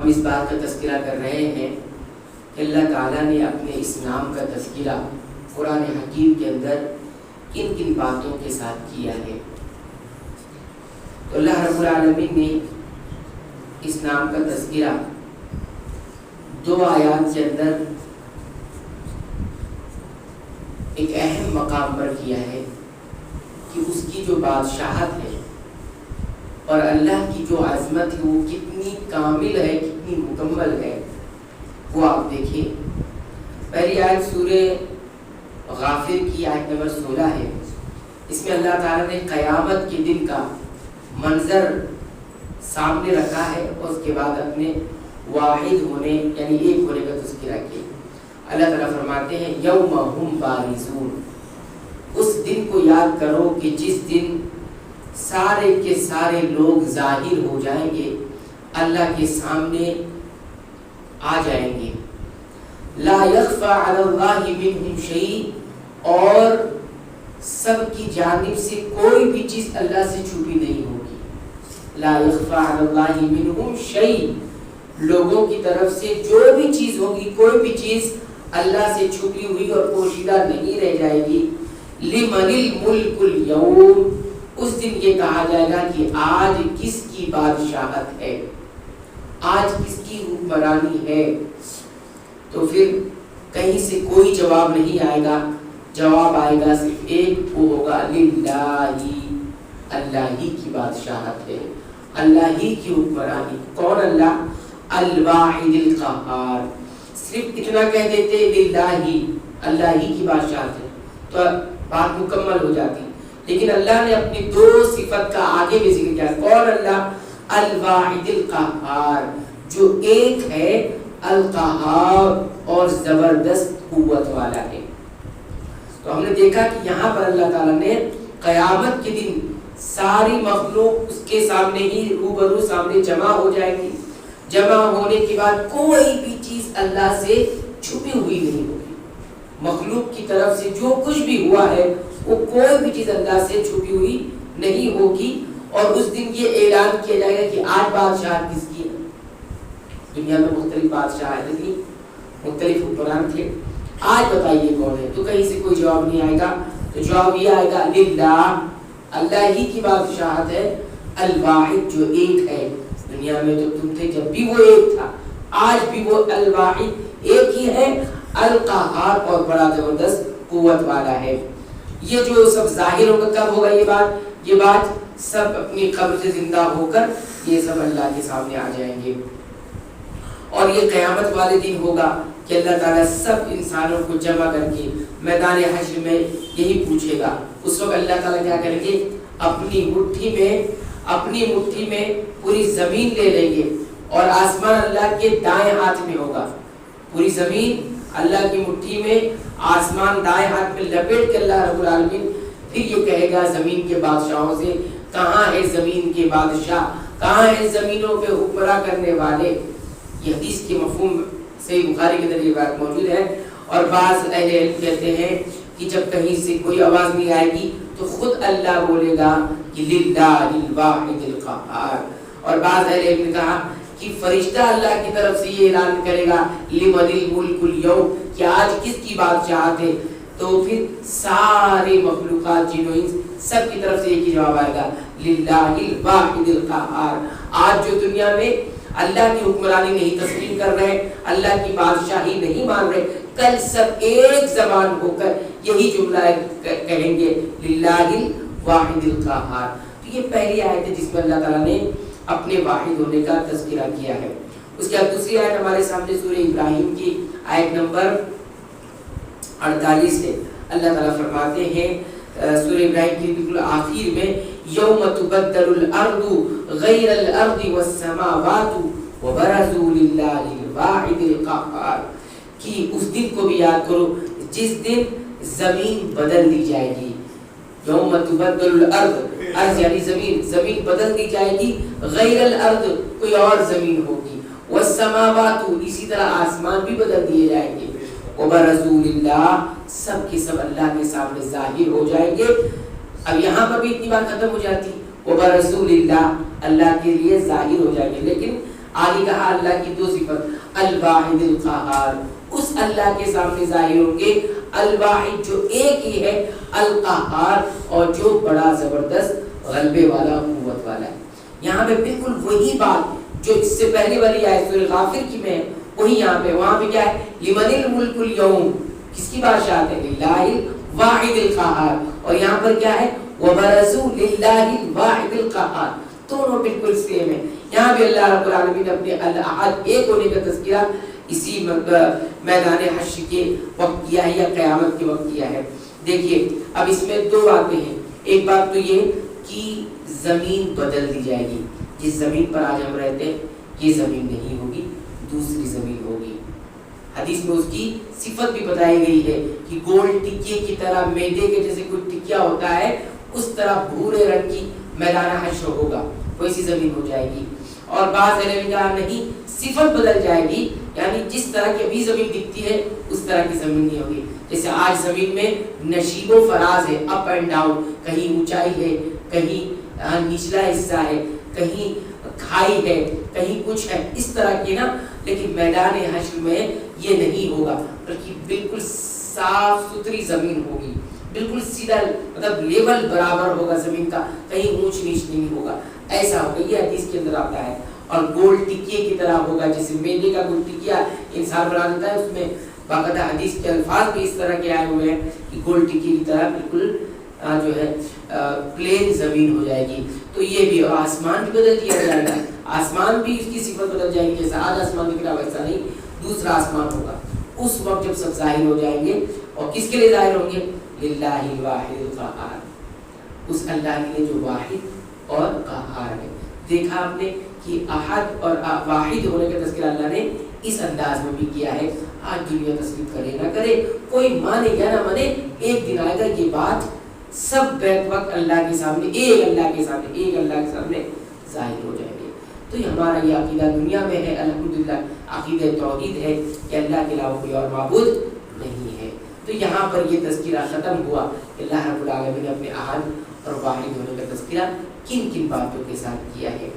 ہم اس بات کا تذکرہ کر رہے ہیں کہ اللہ تعالیٰ نے اپنے اس نام کا تذکرہ قرآن حکیم کے اندر کن کن باتوں کے ساتھ کیا ہے۔ تو اللہ رب العالمین نے اس نام کا تذکرہ 2 آیات کے اندر ایک اہم مقام پر کیا ہے کہ اس کی جو بادشاہت ہے اور اللہ کی جو عظمت ہے وہ کتنی کامل ہے، کتنی مکمل ہے، وہ آپ دیکھیں۔ پہلی آیت سورہ غافر کی آیت نمبر 16 ہے۔ اس میں اللہ تعالیٰ نے قیامت کے دن کا منظر سامنے رکھا ہے اور اس کے بعد اپنے واحد ہونے یعنی ایک ہونے کا تذکرہ کیا۔ اللہ تعالیٰ فرماتے ہیں یوم ہم بارزون، اس دن کو یاد کرو کہ جس دن سارے کے سارے لوگ ظاہر ہو جائیں گے، اللہ کے سامنے آ جائیں گے۔ لا یخفی علی اللہ منہم شیء، اور سب کی جانب سے کوئی بھی چیز اللہ سے چھپی نہیں ہوگی۔ لا یخفی علی اللہ منہم شیء، لوگوں کی طرف سے جو بھی چیز ہوگی، کوئی بھی چیز اللہ سے چھپی ہوئی اور پوشیدہ نہیں رہ جائے گی۔ لمن الملک اليوم، اس دن یہ کہا جائے گا کہ آج کس کی بادشاہت ہے، آج کس کی حکمرانی ہے۔ تو پھر کہیں سے کوئی جواب نہیں آئے گا، جواب آئے گا صرف ایک، وہ ہوگا للہ، اللہ ہی کی بادشاہت ہے، اللہ ہی کی حکمرانی۔ کون اللہ؟ الواحد القہار۔ صرف اتنا کہہ دیتے للہ ہی، اللہ ہی کی بادشاہت ہے تو بات مکمل ہو جاتی، لیکن اللہ نے اپنی 2 صفت کا آگے بھی ذکر کیا۔ کون اللہ؟ الواحد القہار، جو ایک ہے، القہار اور زبردست قوت والا ہے۔ تو ہم نے دیکھا کہ یہاں پر اللہ تعالیٰ نے قیامت کے دن ساری مخلوق اس کے سامنے ہی روبرو سامنے جمع ہو جائے گی، جمع ہونے کے بعد کوئی بھی چیز اللہ سے چھپی ہوئی نہیں ہوگی۔ مخلوق کی طرف سے جو کچھ بھی ہوا ہے وہ کوئی بھی چیز اللہ سے چھپی ہوئی نہیں ہوگی، اور اس دن یہ اعلان کیا جائے گا کہ آج بادشاہ کس کی ہے۔ دنیا میں مختلف بادشاہ تھے، مختلف حکمران تھے، آج بتائیے کون ہے؟ تو کہیں سے کوئی جواب نہیں آئے گا، تو جواب یہ آئے گا للہ، اللہ ہی کی بادشاہت ہے، الواحد جو ایک ہے۔ دنیا میں تو تم تھے جب بھی وہ ایک تھا، آج بھی وہ الواحد ایک ہی ہے، القہار اور بڑا زبردست قوت والا ہے۔ یہ جو سب ظاہر ہوگا، کب ہوگا یہ بات سب اپنی قبر سے زندہ ہو کر یہ سب اللہ کے سامنے آ جائیں گے، اور یہ قیامت والے دن ہوگا کہ اللہ تعالیٰ سب انسانوں کو جمع کر کے میدان حشر میں یہی پوچھے گا۔ اس وقت اللہ تعالیٰ کیا کریں گے؟ اپنی مٹھی میں پوری زمین لے لیں گے، اور آسمان اللہ کے دائیں ہاتھ میں ہوگا۔ پوری زمین اللہ کی مٹھی میں، آسمان دائیں ہاتھ میں لپیٹ کے اللہ رب العالمین پھر یہ کہے گا زمین کے بادشاہوں سے، کہاں ہے زمین کے بادشاہ، کہاں ہے زمینوں پہ حکمراں کرنے والے۔ یہ حدیث کے مفہوم صحیح بخاری کے اندر یہ بات موجود ہے، اور بعض اہل علم کہتے ہیں کہ جب کہیں سے کوئی آواز نہیں آئے گی تو خود اللہ بولے گا کہ للہ الواحد القہار، اور بعض اہل علم نے کہا کہ فرشتہ اللہ کی طرف سے یہ اعلان کرے گا لمن الملک اليوم، کہ آج کس کی بادشاہت ہے۔ تو پھر سارے مخلوقات جن و انس سب کی طرف سے ایک ہی جواب آئے گا للہ الواحد القہار۔ آج جو دنیا میں اللہ کی حکمرانی نہیں تسلیم کر رہے، اللہ کی بادشاہی نہیں مان رہے، کل سب ایک زبان ہو کر یہی جملہ کہیں گے للہ الواحد القہار۔ تو یہ پہلی آیت ہے جس میں اللہ تعالیٰ نے اپنے واحد ہونے کا تذکرہ کیا ہے۔ اس کے بعد دوسری آیت ہمارے سامنے سورہ ابراہیم کی آیت نمبر 48 ہے۔ اللہ تعالیٰ فرماتے ہیں سورہ ابراہیم کی بالکل آخر میں یوم تبدل الارض غیر الارض والسماوات وبرزوا للہ الواحد القہار، کہ اس دن کو بھی یاد کرو جس دن زمین بدل دی جائے گی۔ یوم تبدل الارض، ارض یعنی زمین بدل دی جائے گی، غیر الارض کوئی اور زمین ہوگی، والسماوات اسی طرح آسمان بھی بدل دیے جائیں گے، وبرزوا للہ سب کے سب اللہ کے سامنے ظاہر ہو جائیں گے۔ اب یہاں پر بھی اتنی بات ختم ہو جاتی، وبرزوا للہ اللہ کے لیے ظاہر ہو جائیں گے، لیکن آگے کہا اللہ کی دو صفت الواحد القہار، اس اللہ کے سامنے ظاہر ہوں گے الواحد جو ایک ہی ہے، القہار اور جو بڑا زبردست غلبے والا قوت والا ہے۔ یہاں پہ بالکل وہی بات جو اس سے پہلے والی آیت سورہ غافر کی میں وہی یہاں پہ، وہاں پہ کیا ہے لمن الملک اليوم، کس کی بادشاہت ہے للہ الواحد القہار، اور یہاں پر کیا ہے وبرزوا للہ الواحد القہار، دونوں بالکل سیم ہے۔ یہاں بھی اللہ رب العالمین نے اپنے الاحد ایک ہونے کا تذکرہ اسی میدان حشر کے وقت کیا ہے یا قیامت کے وقت کیا ہے۔ دیکھیے اب اس میں دو باتیں ہیں، ایک بات تو یہ کہ زمین بدل دی جائے گی، جس زمین پر آج ہم رہتے ہیں یہ زمین نہیں ہوگی، دوسری زمین ہوگی۔ حدیث میں اس کی صفت بھی بتائی گئی ہے کہ گول ٹکیے کی طرح، میدے کے جیسے کوئی ٹکیا ہوتا ہے اس طرح بھورے رنگ کی میدان حشر ہوگا، ویسی زمین ہو جائے گی۔ اور بعض نے کہا نہیں، صفت بدل جائے گی، یعنی جس طرح کی ابھی زمین دکھتی ہے اس طرح کی زمین نہیں ہوگی۔ جیسے آج زمین میں نشیب و فراز ہے، اپ اینڈ ڈاؤن، کہیں اونچائی ہے، کہیں نچلا حصہ ہے، کہیں کھائی ہے، کہیں کچھ ہے، اس طرح کی نا، لیکن میدان حشر میں یہ نہیں ہوگا، بلکہ بالکل صاف ستھری زمین ہوگی، بالکل سیدھا مطلب لیول برابر ہوگا زمین کا، کہیں اونچ نیچ نہیں ہوگا، ایسا ہوگا۔ یہ حدیث کے اندر آتا ہے۔ اور گول ٹکیے کی طرح ہوگا، جیسے میدے کا گول ٹکیا انسان بنا دیتا ہے، اس میں باقاعدہ حدیث کے الفاظ بھی اس طرح کے آئے ہوئے ہیں کہ گول ٹکی کی طرح بالکل جو ہے پلین زمین ہو جائے گی۔ تو یہ بھی، اور آسمان بھی بدل دیا جائے گا، آسمان بھی اس کی صفت بدل جائے گی، جیسا آج آسمان دکھ رہا ویسا نہیں، دوسرا آسمان ہوگا۔ اس وقت جب سب ظاہر ہو جائیں گے، اور کس کے لیے ظاہر ہوں گے للہ الواحد القہار، اس اللہ کے لیے جو واحد اور قہار ہے۔ دیکھا آپ نے کہ احد اور واحد ہونے کا تذکرہ اللہ نے اس انداز میں بھی کیا ہے۔ آج دنیا تسلیم کرے نہ کرے، کوئی مانے یا نہ مانے، ایک دن آئے گا یہ بات سب بیک وقت اللہ کے سامنے، ایک اللہ کے سامنے ظاہر ہو جائیں گے۔ تو یہ ہمارا یہ عقیدہ دنیا میں ہے الحمدللہ، عقیدہ توحید ہے کہ اللہ کے علاوہ کوئی اور معبود نہیں ہے۔ تو یہاں پر یہ تذکرہ ختم ہوا کہ اللہ رب العالمین نے اپنے احد اور واحد ہونے کا تذکرہ کن کن باتوں کے ساتھ کیا ہے۔